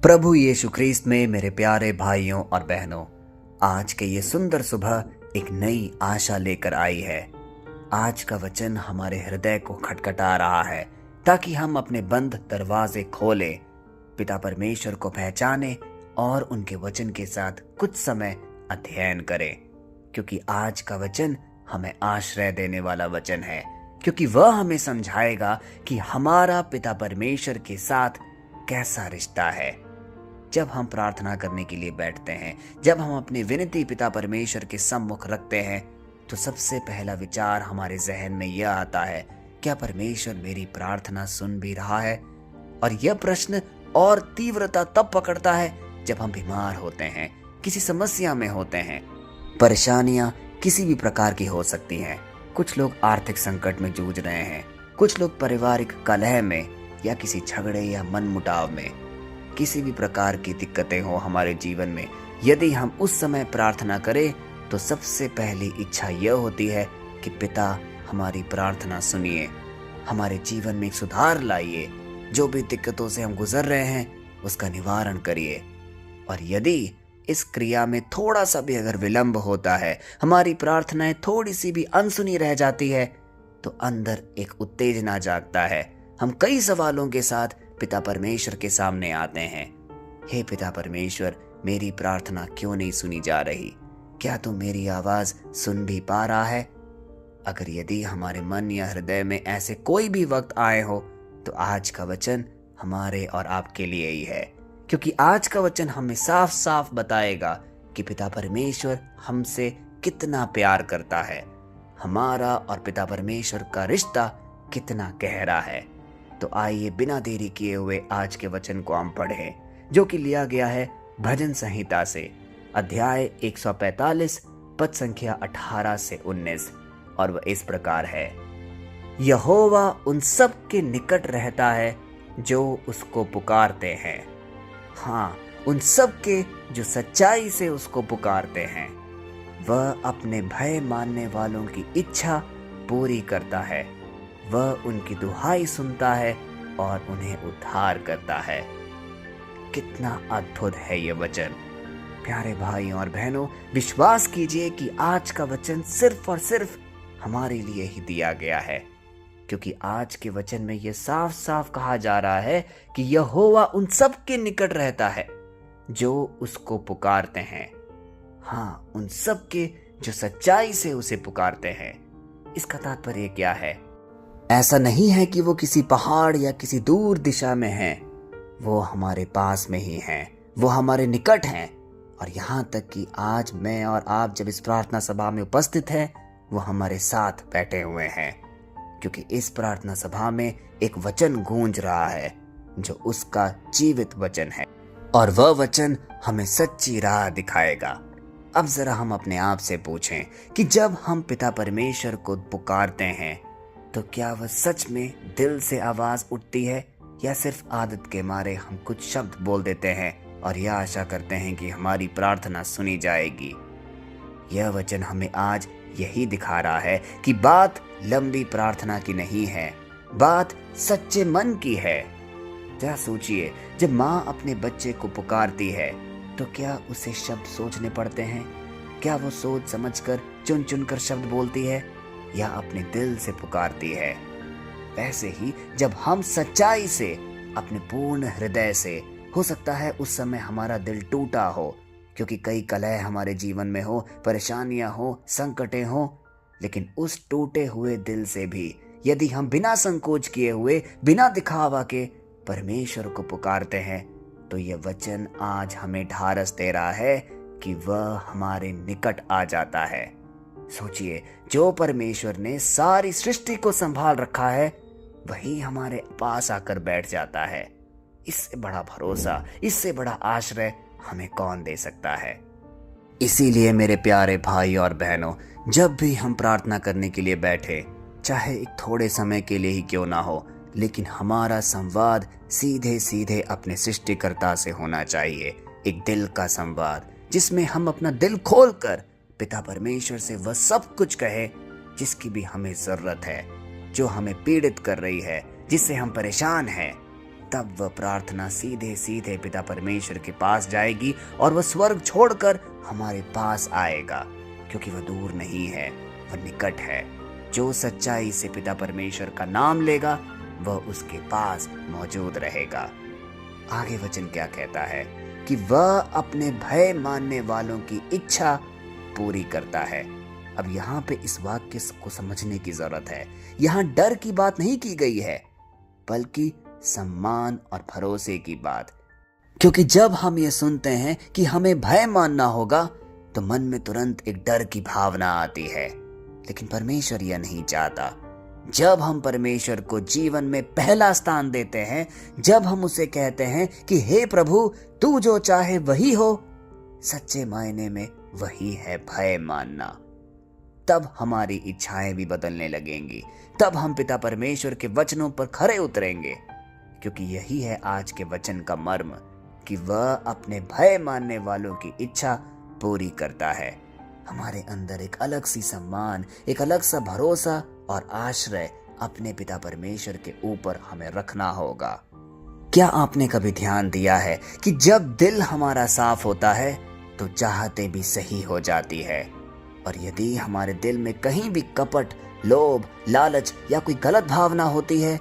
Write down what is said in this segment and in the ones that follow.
प्रभु यीशु ख्रीस्त में मेरे प्यारे भाइयों और बहनों, आज के ये सुंदर सुबह एक नई आशा लेकर आई है। आज का वचन हमारे हृदय को खटखटा रहा है ताकि हम अपने बंद दरवाजे खोलें, पिता परमेश्वर को पहचाने और उनके वचन के साथ कुछ समय अध्ययन करें। क्योंकि आज का वचन हमें आश्रय देने वाला वचन है, क्योंकि वह हमें समझाएगा कि हमारा पिता परमेश्वर के साथ कैसा रिश्ता है। जब हम प्रार्थना करने के लिए बैठते हैं, जब हम अपनी विनती पिता परमेश्वर के सम्मुख रखते हैं, तो सबसे पहला विचार हमारे जहन में यह आता है, क्या परमेश्वर मेरी प्रार्थना सुन भी रहा है? और यह प्रश्न और तीव्रता तब पकड़ता है जब हम बीमार होते हैं, किसी समस्या में होते हैं। परेशानियां किसी भी प्रकार की हो सकती हैं। कुछ लोग आर्थिक संकट में जूझ रहे हैं, कुछ लोग पारिवारिक कलह में या किसी झगड़े या मनमुटाव में। किसी भी प्रकार की दिक्कतें हो हमारे जीवन में, यदि हम उस समय प्रार्थना करें तो सबसे पहली इच्छा यह होती है कि पिता हमारी प्रार्थना सुनिए, हमारे जीवन में एक सुधार लाइए, जो भी दिक्कतों से हम गुजर रहे हैं उसका निवारण करिए। और यदि इस क्रिया में थोड़ा सा भी अगर विलंब होता है, हमारी प्रार्थनाएं थोड़ी सी भी अनसुनी रह जाती है, तो अंदर एक उत्तेजना जागता है। हम कई सवालों के साथ पिता परमेश्वर के सामने आते हैं। हे पिता परमेश्वर, मेरी प्रार्थना क्यों नहीं सुनी जा रही? क्या तू मेरी आवाज सुन भी पा रहा है? अगर यदि हमारे मन या हृदय में ऐसे कोई भी वक्त आए हो, तो आज का वचन हमारे और आपके लिए ही है। क्योंकि आज का वचन हमें साफ साफ बताएगा कि पिता परमेश्वर हमसे कितना प्यार करता है, हमारा और पिता परमेश्वर का रिश्ता कितना गहरा है। तो आइए बिना देरी किए हुए आज के वचन को हम पढ़ें, जो कि लिया गया है भजन संहिता से, अध्याय 145 पद संख्या 18 से 19, और वह इस प्रकार है। यहोवा उन सब के निकट रहता है जो उसको पुकारते हैं। हाँ, उन सब के जो सच्चाई से उसको पुकारते हैं। वह अपने भय मानने वालों की इच्छा पूरी करता है। वह उनकी दुहाई सुनता है और उन्हें उद्धार करता है। कितना अद्भुत है ये वचन। प्यारे भाइयों और बहनों, विश्वास कीजिए कि आज का वचन सिर्फ और सिर्फ हमारे लिए ही दिया गया है। क्योंकि आज के वचन में यह साफ साफ कहा जा रहा है कि यहोवा उन सब के निकट रहता है जो उसको पुकारते हैं। हाँ, उन सब के जो सच्चाई से उसे पुकारते हैं। इसका तात्पर्य क्या है? ऐसा नहीं है कि वो किसी पहाड़ या किसी दूर दिशा में है, वो हमारे पास में ही हैं, वो हमारे निकट हैं। और यहाँ तक कि आज मैं और आप जब इस प्रार्थना सभा में उपस्थित हैं, वो हमारे साथ बैठे हुए हैं। क्योंकि इस प्रार्थना सभा में एक वचन गूंज रहा है जो उसका जीवित वचन है, और वह वचन हमें सच्ची राह दिखाएगा। अब जरा हम अपने आप से पूछें कि जब हम पिता परमेश्वर को पुकारते हैं, तो क्या वह सच में दिल से आवाज उठती है, या सिर्फ आदत के मारे हम कुछ शब्द बोल देते हैं और यह आशा करते हैं कि हमारी प्रार्थना सुनी जाएगी? यह वचन हमें आज यही दिखा रहा है कि बात लंबी प्रार्थना की नहीं है, बात सच्चे मन की है। जरा सोचिए, जब माँ अपने बच्चे को पुकारती है तो क्या उसे शब्द सोचने पड़ते हैं? क्या वो सोच समझकर चुन चुन कर शब्द बोलती है, या अपने दिल से पुकारती है? वैसे ही जब हम सच्चाई से, अपने पूर्ण हृदय से, हो सकता है उस समय हमारा दिल टूटा हो, क्योंकि कई कलह हमारे जीवन में हो, परेशानियां हो, संकटें हो, लेकिन उस टूटे हुए दिल से भी यदि हम बिना संकोच किए हुए, बिना दिखावा के परमेश्वर को पुकारते हैं, तो यह वचन आज हमें ढारस दे रहा है कि वह हमारे निकट आ जाता है। सोचिए, जो परमेश्वर ने सारी सृष्टि को संभाल रखा है, वही हमारे पास आकर बैठ जाता है। इससे बड़ा भरोसा, इससे बड़ा आश्रय हमें कौन दे सकता है? इसीलिए मेरे प्यारे भाई और बहनों, जब भी हम प्रार्थना करने के लिए बैठे, चाहे एक थोड़े समय के लिए ही क्यों ना हो, लेकिन हमारा संवाद सीधे सीधे अपने सृष्टिकर्ता से होना चाहिए। एक दिल का संवाद, जिसमें हम अपना दिल खोलकर पिता परमेश्वर से वह सब कुछ कहे जिसकी भी हमें जरूरत है, जो हमें पीड़ित कर रही है, जिससे हम परेशान हैं। तब वह प्रार्थना सीधे सीधे पिता परमेश्वर के पास जाएगी और वह स्वर्ग छोड़कर हमारे पास आएगा, क्योंकि वह दूर नहीं है, वह निकट है। जो सच्चाई से पिता परमेश्वर का नाम लेगा वह उसके पास मौजूद रहेगा। आगे वचन क्या कहता है कि वह अपने भय मानने वालों की इच्छा पूरी करता है। अब यहाँ पे इस वाक्य को समझने की जरूरत है। यहाँ डर की बात नहीं की गई है, बल्कि सम्मान और भरोसे की बात। क्योंकि जब हम ये सुनते हैं कि हमें भय मानना होगा तो मन में तुरंत एक डर की भावना आती है, लेकिन परमेश्वर यह नहीं चाहता। जब हम परमेश्वर को जीवन में पहला स्थान देते हैं, जब हम उसे कहते हैं कि हे प्रभु तू जो चाहे वही हो, सच्चे मायने में वही है भय मानना। तब हमारी इच्छाएं भी बदलने लगेंगी, तब हम पिता परमेश्वर के वचनों पर खरे उतरेंगे, क्योंकि यही है आज के वचन का मर्म कि वह अपने भय मानने वालों की इच्छा पूरी करता है। हमारे अंदर एक अलग सी सम्मान, एक अलग सा भरोसा और आश्रय अपने पिता परमेश्वर के ऊपर हमें रखना होगा। क्या आपने कभी ध्यान दिया है कि जब दिल हमारा साफ होता है तो चाहते भी सही हो जाती है, और यदि हमारे दिल में कहीं भी कपट, लोभ, लालच या कोई गलत भावना होती है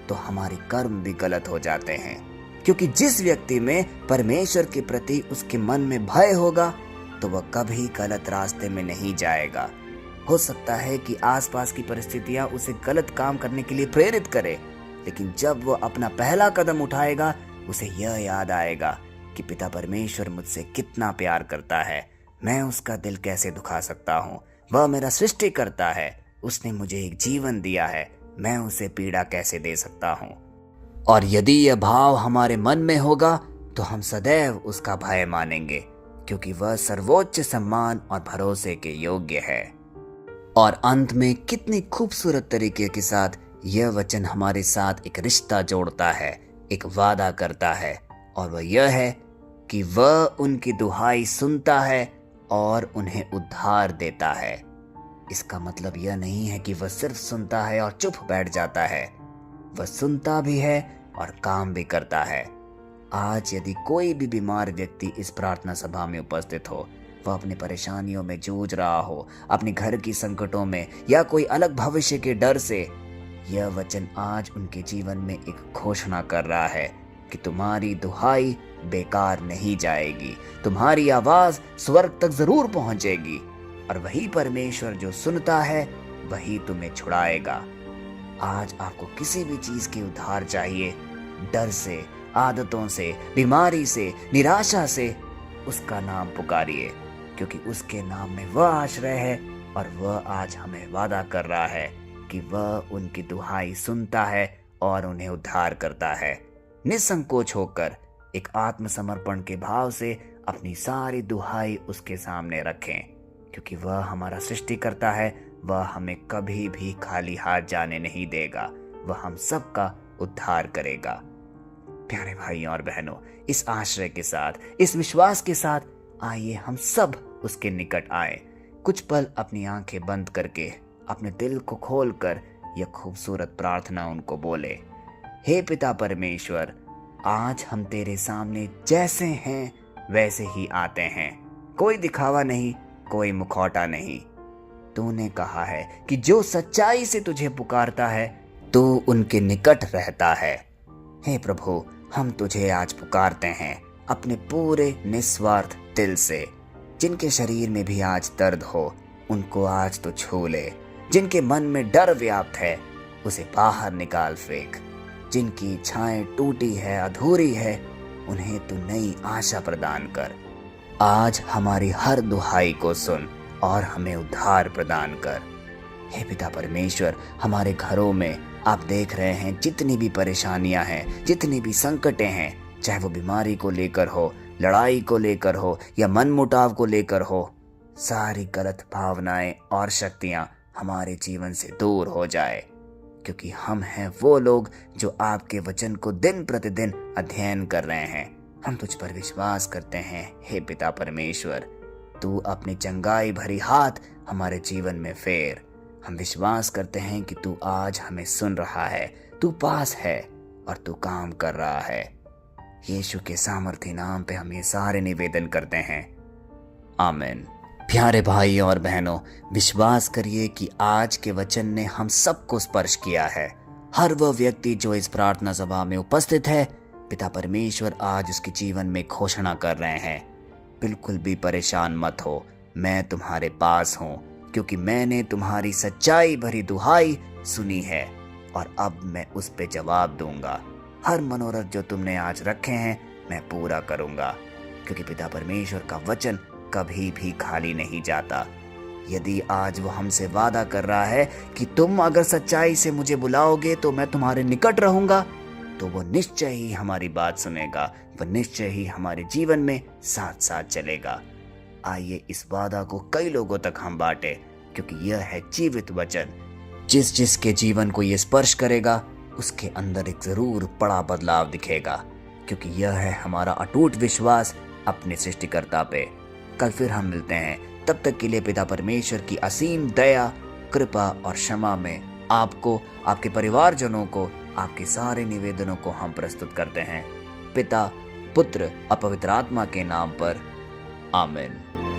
तो हमारे कर्म भी गलत हो जाते हैं। क्योंकि जिस व्यक्ति में परमेश्वर के प्रति उसके मन में भय होगा तो वह कभी गलत रास्ते में नहीं जाएगा। हो सकता है कि आसपास की परिस्थितियां उसे गलत काम करने के लिए प्रेरित करे, लेकिन जब वह अपना पहला कदम उठाएगा उसे यह याद आएगा कि पिता परमेश्वर मुझसे कितना प्यार करता है, मैं उसका दिल कैसे दुखा सकता हूँ। वह मेरा सृष्टि करता है, उसने मुझे एक जीवन दिया है, मैं उसे पीड़ा कैसे दे सकता हूँ। और यदि यह भाव हमारे मन में होगा तो हम सदैव उसका भय मानेंगे, क्योंकि वह सर्वोच्च सम्मान और भरोसे के योग्य है। और अंत में कितनी खूबसूरत तरीके के साथ यह वचन हमारे साथ एक रिश्ता जोड़ता है, एक वादा करता है, और वह यह है कि वह उनकी दुहाई सुनता है और उन्हें उद्धार देता है। इसका मतलब यह नहीं है कि वह सिर्फ सुनता है और चुप बैठ जाता है, वह सुनता भी है और काम भी करता है। आज यदि कोई भी बीमार व्यक्ति इस प्रार्थना सभा में उपस्थित हो, वह अपनी परेशानियों में जूझ रहा हो, अपने घर की संकटों में या कोई अलग भविष्य के डर से, यह वचन आज उनके जीवन में एक घोषणा कर रहा है कि तुम्हारी दुहाई बेकार नहीं जाएगी, तुम्हारी आवाज स्वर्ग तक जरूर पहुंचेगी, और वही परमेश्वर जो सुनता है वही तुम्हें छुड़ाएगा। आज आपको किसी भी चीज की उद्धार चाहिए, डर से, आदतों से, बीमारी से, निराशा से, उसका नाम पुकारिए, क्योंकि उसके नाम में वह आश्रय है, और वह आज हमें वादा कर रहा है कि वह उनकी दुहाई सुनता है और उन्हें उद्धार करता है। निसंकोच होकर एक आत्मसमर्पण के भाव से अपनी सारी दुहाई उसके सामने रखें, क्योंकि वह हमारा सृष्टि करता है, वह हमें कभी भी खाली हाथ जाने नहीं देगा, वह हम सबका उद्धार करेगा। प्यारे भाइयों और बहनों, इस आश्रय के साथ, इस विश्वास के साथ आइए हम सब उसके निकट आए। कुछ पल अपनी आंखें बंद करके, अपने दिल को खोलकर यह खूबसूरत प्रार्थना उनको बोले। हे पिता परमेश्वर, आज हम तेरे सामने जैसे हैं वैसे ही आते हैं, कोई दिखावा नहीं, कोई मुखौटा नहीं। तूने कहा है कि जो सच्चाई से तुझे पुकारता है तू उनके निकट रहता है। हे प्रभु, हम तुझे आज पुकारते हैं अपने पूरे निस्वार्थ दिल से। जिनके शरीर में भी आज दर्द हो उनको आज तो छू ले, जिनके मन में डर व्याप्त है उसे बाहर निकाल फेंक, जिनकी इच्छाएं टूटी है, अधूरी है, उन्हें तू नई आशा प्रदान कर। आज हमारी हर दुहाई को सुन और हमें उद्धार प्रदान कर। हे पिता परमेश्वर, हमारे घरों में आप देख रहे हैं जितनी भी परेशानियां हैं, जितनी भी संकटें हैं, चाहे वो बीमारी को लेकर हो, लड़ाई को लेकर हो या मन मुटाव को लेकर हो, सारी गलत भावनाएं और शक्तियां हमारे जीवन से दूर हो जाए, क्योंकि हम हैं वो लोग जो आपके वचन को दिन प्रतिदिन अध्ययन कर रहे हैं। हम तुझ पर विश्वास करते हैं। हे पिता परमेश्वर, तू अपनी चंगाई भरी हाथ हमारे जीवन में फेर। हम विश्वास करते हैं कि तू आज हमें सुन रहा है, तू पास है और तू काम कर रहा है। यीशु के सामर्थ्य नाम पे हम ये सारे निवेदन करते हैं, आमीन। प्यारे भाइयों और बहनों, विश्वास करिए कि आज के वचन ने हम सबको स्पर्श किया है। हर वह व्यक्ति जो इस प्रार्थना सभा में उपस्थित है, पिता परमेश्वर आज उसके जीवन में घोषणा कर रहे हैं, बिल्कुल भी परेशान मत हो, मैं तुम्हारे पास हूँ, क्योंकि मैंने तुम्हारी सच्चाई भरी दुहाई सुनी है और अब मैं उस पे जवाब दूंगा। हर मनोरथ जो तुमने आज रखे हैं मैं पूरा करूंगा, क्योंकि पिता परमेश्वर का वचन कभी भी खाली नहीं जाता। यदि आज वो हमसे वादा कर रहा है कि तुम अगर सच्चाई से मुझे बुलाओगे तो मैं तुम्हारे निकट रहूंगा, तो वो निश्चय ही हमारी बात सुनेगा, वो निश्चय ही हमारे जीवन में साथ साथ चलेगा। आइए इस वादा को कई लोगों तक हम बांटे, क्योंकि यह है जीवित वचन। जिस जिसके जीवन को ये स्पर्श करेगा उसके अंदर एक जरूर बड़ा बदलाव दिखेगा, क्योंकि यह है हमारा अटूट विश्वास अपने सृष्टिकर्ता पे। कल फिर हम मिलते हैं, तब तक के लिए पिता परमेश्वर की असीम दया, कृपा और क्षमा में आपको, आपके परिवारजनों को, आपके सारे निवेदनों को हम प्रस्तुत करते हैं, पिता, पुत्र और पवित्र आत्मा के नाम पर, आमीन।